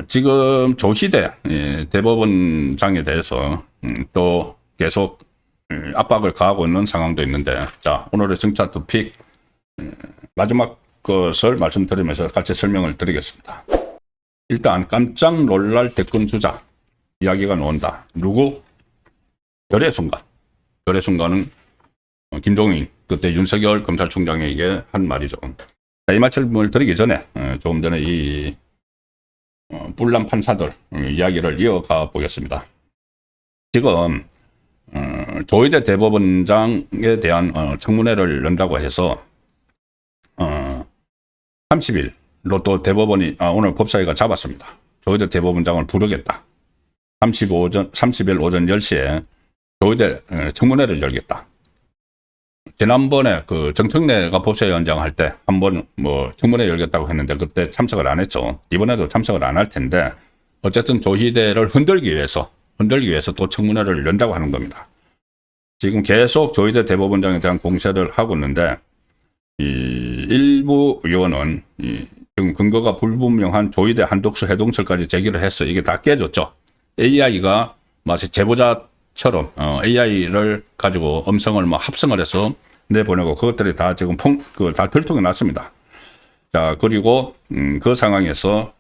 지금 조희대 대법원장에 대해서 또 계속 압박을 가하고 있는 상황도 있는데, 자, 오늘의 정차 토픽 마지막 것을 말씀드리면서 같이 설명을 드리겠습니다. 일단 깜짝 놀랄 대권 주자 이야기가 나온다. 누구? 열애 순간. 열애 순간은 김종인 그때 윤석열 검찰총장에게 한 말이죠. 자, 이 말씀을 드리기 전에 조금 전에 이 뿔난 판사들 이야기를 이어가 보겠습니다. 지금 조희대 대법원장에 대한 청문회를 연다고 해서 30일로 또 대법원이 오늘 법사위가 잡았습니다. 조희대 대법원장을 부르겠다. 30일 오전 10시에 조희대 청문회를 열겠다. 지난번에 그 정청래가 법사위원장 할 때 한번 뭐 청문회 열겠다고 했는데 그때 참석을 안 했죠. 이번에도 참석을 안 할 텐데 어쨌든 조희대를 흔들기 위해서 또 청문회를 연다고 하는 겁니다. 지금 계속 조희대 대법원장에 대한 공세를 하고 있는데 이 일부 의원은 지금 근거가 불분명한 조희대 한독수 해동설까지 제기를 해서 이게 다 깨졌죠. AI가 마치 제보자처럼 AI를 가지고 음성을 뭐 합성을 해서 내보내고 그것들이 다 지금 다 들통이 났습니다. 자, 그리고 그 상황에서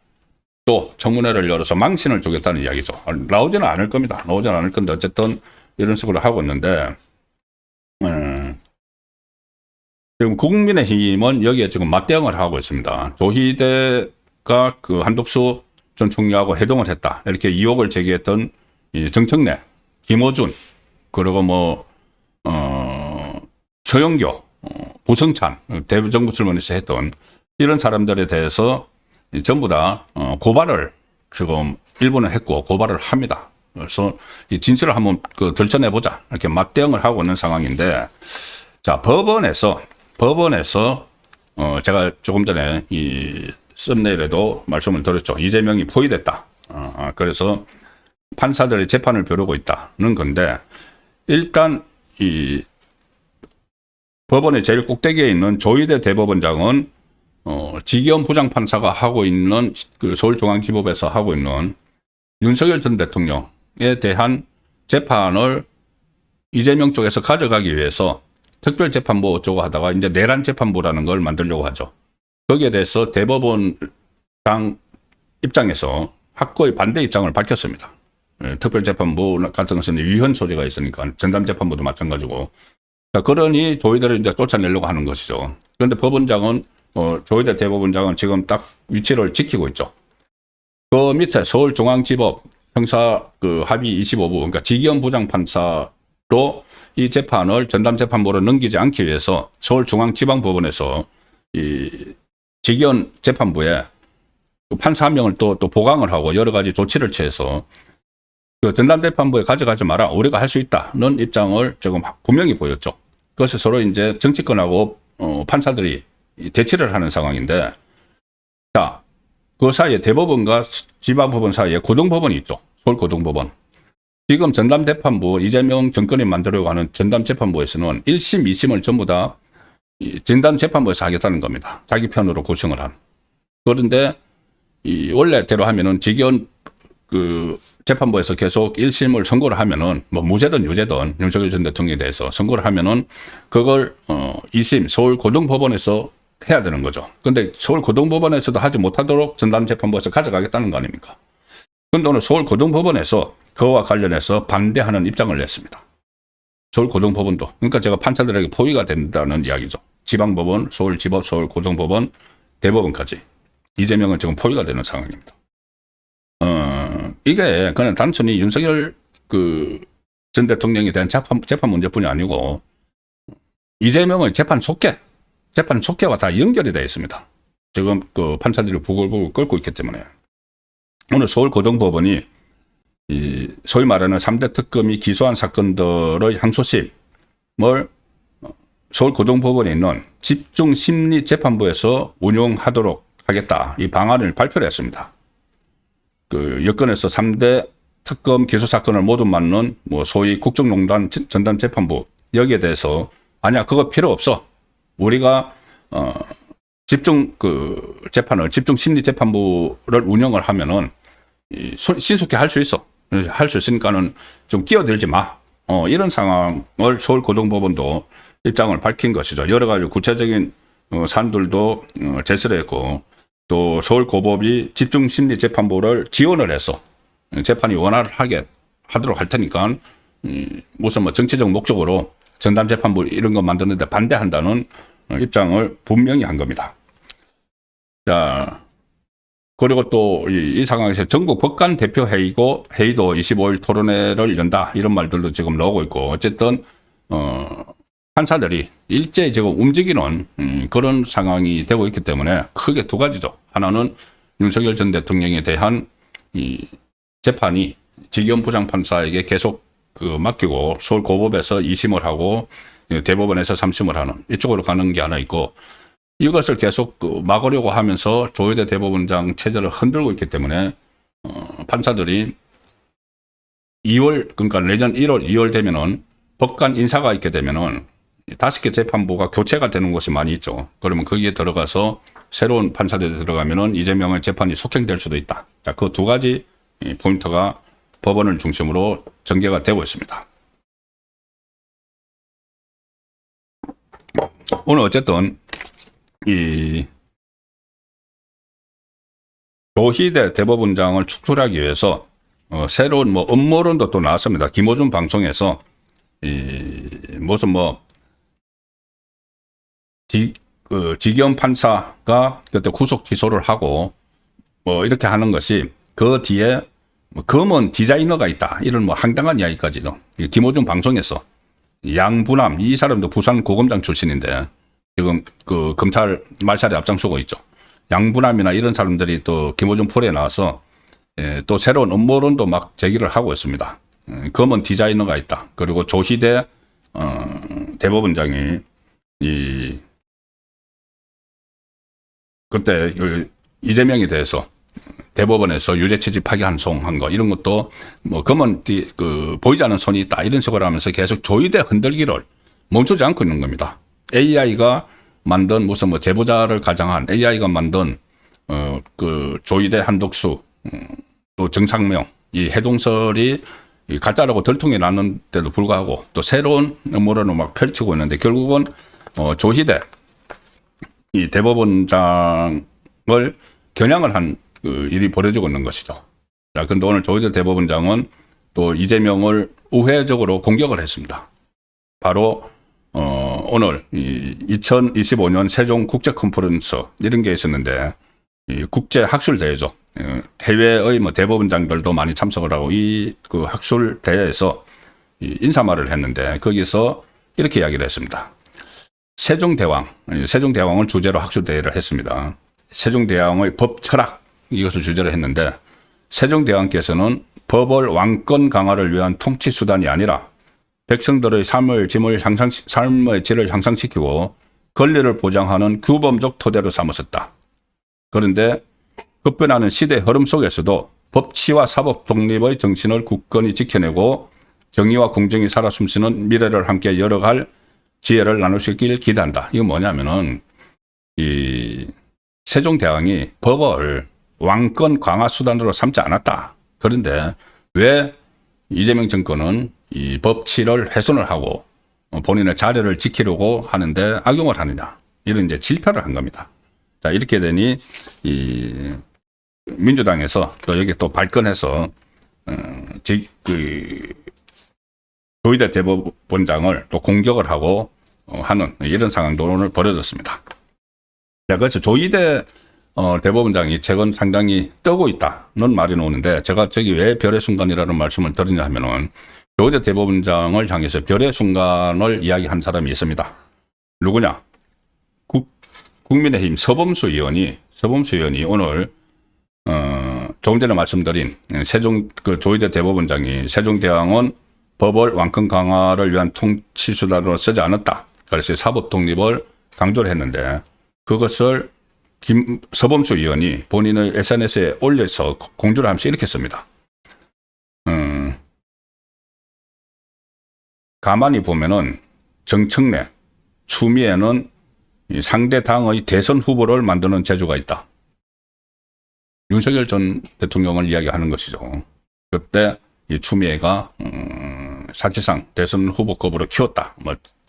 또 청문회를 열어서 망신을 주겠다는 이야기죠. 나오지는 않을 겁니다. 나오지는 않을 건데 어쨌든 이런 식으로 하고 있는데 지금 국민의힘은 여기에 지금 맞대응을 하고 있습니다. 조희대가 그 한독수 전 총리하고 회동을 했다. 이렇게 의혹을 제기했던 이 정청래, 김어준, 그리고 뭐 서영교, 부성찬, 대정부 출마에서 했던 이런 사람들에 대해서 전부 다 고발을 지금 일본에 했고 고발을 합니다. 그래서 이 진실을 한번 들춰내보자 이렇게 맞대응을 하고 있는 상황인데, 자, 법원에서 제가 조금 전에 이 썸네일에도 말씀을 드렸죠. 이재명이 포위됐다. 그래서 판사들이 재판을 벼르고 있다는 건데, 일단 이 법원의 제일 꼭대기에 있는 조희대 대법원장은 지기현 부장판사가 하고 있는 그 서울중앙지법에서 하고 있는 윤석열 전 대통령에 대한 재판을 이재명 쪽에서 가져가기 위해서 특별재판부 어쩌고 하다가 이제 내란 재판부라는 걸 만들려고 하죠. 거기에 대해서 대법원장 입장에서 확고히 반대 입장을 밝혔습니다. 특별재판부 같은 것은 위헌 소지가 있으니까 전담재판부도 마찬가지고. 자, 그러니 조희대를 이제 쫓아내려고 하는 것이죠. 그런데 법원장은 조희대 대법원장은 지금 딱 위치를 지키고 있죠. 그 밑에 서울중앙지법 형사 그 합의 25부, 그러니까 지기현 부장판사로 이 재판을 전담재판부로 넘기지 않기 위해서 서울중앙지방법원에서 이 지기현 재판부에 판사 한 명을 또 보강을 하고 여러 가지 조치를 취해서 그 전담재판부에 가져가지 마라. 우리가 할 수 있다는 입장을 지금 분명히 보였죠. 그래서 서로 이제 정치권하고 판사들이 대치를 하는 상황인데, 자, 그 사이에 대법원과 지방법원 사이에 고등법원이 있죠. 서울고등법원. 지금 전담재판부, 이재명 정권이 만들려고 하는 전담재판부에서는 1심, 2심을 전부 다 전담재판부에서 하겠다는 겁니다. 자기 편으로 구성을 한. 그런데 원래대로 하면은 지기현 그 재판부에서 계속 1심을 선고를 하면은 뭐 무죄든 유죄든 윤석열 전 대통령에 대해서 선고를 하면은 그걸 2심 서울고등법원에서 해야 되는 거죠. 근데 서울고등법원에서도 하지 못하도록 전담재판부에서 가져가겠다는 거 아닙니까? 근데 오늘 서울고등법원에서 그와 관련해서 반대하는 입장을 냈습니다. 서울고등법원도. 그러니까 제가 판사들에게 포위가 된다는 이야기죠. 지방법원, 서울지법, 서울고등법원, 대법원까지. 이재명은 지금 포위가 되는 상황입니다. 이게 그냥 단순히 윤석열 전 대통령에 대한 재판 문제뿐이 아니고 이재명의 재판 속계와 다 연결이 되어 있습니다. 지금 그 판사들이 부글부글 끓고 있기 때문에. 오늘 서울고등법원이 소위 말하는 3대 특검이 기소한 사건들의 항소심을 서울고등법원에 있는 집중심리재판부에서 운용하도록 하겠다. 이 방안을 발표를 했습니다. 그 여권에서 3대 특검 기소 사건을 모두 맡는 뭐 소위 국정농단 전담재판부, 여기에 대해서 아니야, 그거 필요 없어. 우리가 집중 심리 재판부를 운영을 하면은 신속히 할 수 있어. 할 수 있으니까는 좀 끼어들지 마. 이런 상황을 서울고등법원도 입장을 밝힌 것이죠. 여러 가지 구체적인 사안들도 제시를 했고, 또 서울고법이 집중심리재판부를 지원을 해서 재판이 원활하게 하도록 할 테니까 무슨 뭐 정치적 목적으로 전담재판부 이런 거 만드는데 반대한다는 입장을 분명히 한 겁니다. 자, 그리고 또 이 상황에서 전국 법관 대표 회의도 25일 토론회를 연다 이런 말들도 지금 나오고 있고, 어쨌든 판사들이 일제히 지금 움직이는 그런 상황이 되고 있기 때문에 크게 두 가지죠. 하나는 윤석열 전 대통령에 대한 이 재판이 지기현 부장판사에게 계속 맡기고 서울고법에서 2심을 하고 대법원에서 3심을 하는 이쪽으로 가는 게 하나 있고, 이것을 계속 막으려고 하면서 조희대 대법원장 체제를 흔들고 있기 때문에 판사들이 2월, 그러니까 내년 1월, 2월 되면은 법관 인사가 있게 되면은 5개 재판부가 교체가 되는 곳이 많이 있죠. 그러면 거기에 들어가서 새로운 판사들이 들어가면은 이재명의 재판이 속행될 수도 있다. 자, 그 두 가지 포인트가 법원을 중심으로 전개가 되고 있습니다. 오늘 어쨌든 이 조희대 대법원장을 축출하기 위해서 새로운 뭐 음모론도 또 나왔습니다. 김호준 방송에서 무슨 뭐 지기현 판사가 그때 구속 취소를 하고 뭐 이렇게 하는 것이 그 뒤에 뭐 검은 디자이너가 있다 이런 뭐 황당한 이야기까지도 김호준 방송에서 양부남 이 사람도 부산 고검장 출신인데 지금 그 검찰 말살에 앞장서고 있죠. 양부남이나 이런 사람들이 또 김호준 프로에 나와서 또 새로운 음모론도 막 제기를 하고 있습니다. 검은 디자이너가 있다. 그리고 조희대 대법원장이 그때 이재명에 대해서 대법원에서 유죄 취지 파기환송한 거 이런 것도 뭐 검은 보이지 않는 손이 있다 이런 식으로 하면서 계속 조희대 흔들기를 멈추지 않고 있는 겁니다. AI가 만든 무슨 뭐 제보자를 가장한 AI가 만든 그 조희대 한독수 또 정상명 이 해동설이 가짜라고 들통이 났는데도 불구하고 또 새로운 음모론을 막 펼치고 있는데 결국은 조희대 이 대법원장을 겨냥을 한 그 일이 벌어지고 있는 것이죠. 자, 근데 오늘 조희대 대법원장은 또 이재명을 우회적으로 공격을 했습니다. 바로 오늘 2025년 세종 국제 컨퍼런스 이런 게 있었는데 이 국제 학술 대회죠. 해외의 뭐 대법원장들도 많이 참석을 하고 이 그 학술 대회에서 인사말을 했는데 거기서 이렇게 이야기를 했습니다. 세종대왕을 주제로 학술 대회를 했습니다. 세종대왕의 법 철학 이것을 주제로 했는데 세종대왕께서는 법을 왕권 강화를 위한 통치 수단이 아니라 백성들의 삶의 질을 향상시키고 권리를 보장하는 규범적 토대로 삼으셨다. 그런데 급변하는 시대 흐름 속에서도 법치와 사법 독립의 정신을 굳건히 지켜내고 정의와 공정이 살아 숨쉬는 미래를 함께 열어갈 지혜를 나눌 수 있길 기대한다. 이거 뭐냐면은 이 세종대왕이 법을 왕권 강화 수단으로 삼지 않았다. 그런데 왜 이재명 정권은 이 법치를 훼손을 하고 본인의 자리를 지키려고 하는데 악용을 하느냐. 이런 이제 질타를 한 겁니다. 자, 이렇게 되니 이 민주당에서 또 여기 또 발끈해서 조희대 대법원장을 또 공격을 하고 하는 이런 상황도 오늘 벌어졌습니다. 자, 그래서 조희대 대법원장이 최근 상당히 뜨고 있다는 말이 나오는데 제가 저기 왜 별의 순간이라는 말씀을 드리냐 하면은 조희대 대법원장을 향해서 별의 순간을 이야기한 사람이 있습니다. 누구냐? 국민의힘 서범수 의원이 오늘 조금 전에 말씀드린 조희대 대법원장이 세종대왕은 법을 왕권 강화를 위한 통치 수단으로 쓰지 않았다. 그래서 사법 독립을 강조를 했는데 그것을 서범수 의원이 본인의 SNS에 올려서 공주를 하면서 이렇게 씁니다. 가만히 보면은 정청래, 추미애는 상대 당의 대선 후보를 만드는 재주가 있다. 윤석열 전 대통령을 이야기하는 것이죠. 그때 이 추미애가 사실상 대선 후보급으로 키웠다.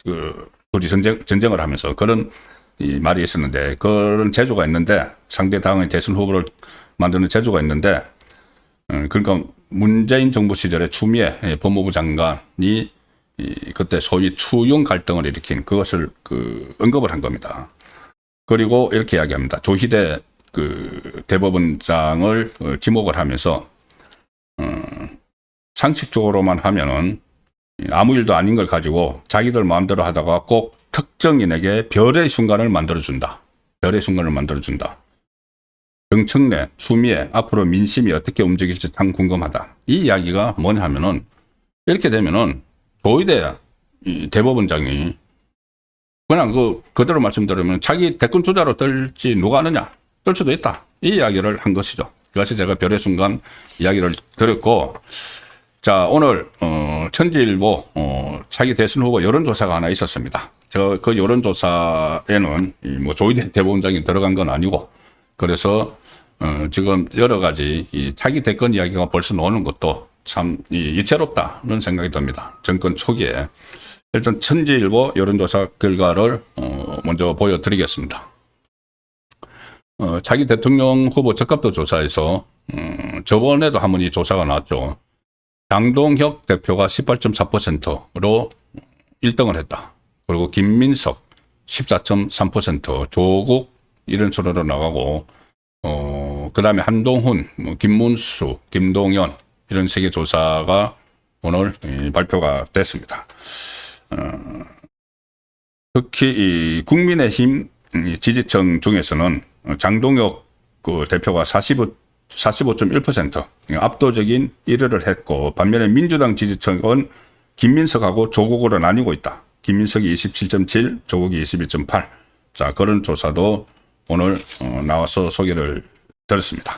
둘이 전쟁을 하면서 그런 이 말이 있었는데, 그런 재주가 있는데, 상대 당의 대선 후보를 만드는 재주가 있는데, 그러니까 문재인 정부 시절에 추미애 법무부 장관이 그때 소위 추윤 갈등을 일으킨 그것을 언급을 한 겁니다. 그리고 이렇게 이야기합니다. 조희대 대법원장을 지목을 하면서 상식적으로만 하면은 아무 일도 아닌 걸 가지고 자기들 마음대로 하다가 꼭 특정인에게 별의 순간을 만들어준다. 별의 순간을 만들어준다. 정청래, 추미애, 앞으로 민심이 어떻게 움직일지 참 궁금하다. 이 이야기가 뭐냐 하면은, 이렇게 되면은 조희대 대법원장이 그냥 그대로 말씀드리면 자기 대권 주자로 뜰지 누가 아느냐, 뜰 수도 있다. 이 이야기를 한 것이죠. 그것이 제가 별의 순간 이야기를 드렸고, 자, 오늘 천지일보 차기 대선 후보 여론조사가 하나 있었습니다. 그 여론조사에는 뭐 조희대 대법원장이 들어간 건 아니고, 그래서 지금 여러 가지 이 차기 대권 이야기가 벌써 나오는 것도 참 이채롭다는 생각이 듭니다. 정권 초기에. 일단 천지일보 여론조사 결과를 먼저 보여드리겠습니다. 차기 대통령 후보 적합도 조사에서 저번에도 한번 이 조사가 나왔죠. 장동혁 대표가 18.4%로 1등을 했다. 그리고 김민석 14.3%, 조국 이런 순으로 나가고, 그 다음에 한동훈, 김문수, 김동연 이런 세계 조사가 오늘 발표가 됐습니다. 특히 이 국민의힘 지지층 중에서는 장동혁 대표가 45.1% 압도적인 1위를 했고, 반면에 민주당 지지층은 김민석하고 조국으로 나뉘고 있다. 김민석이 27.7, 조국이 22.8. 자, 그런 조사도 오늘 나와서 소개를 드렸습니다.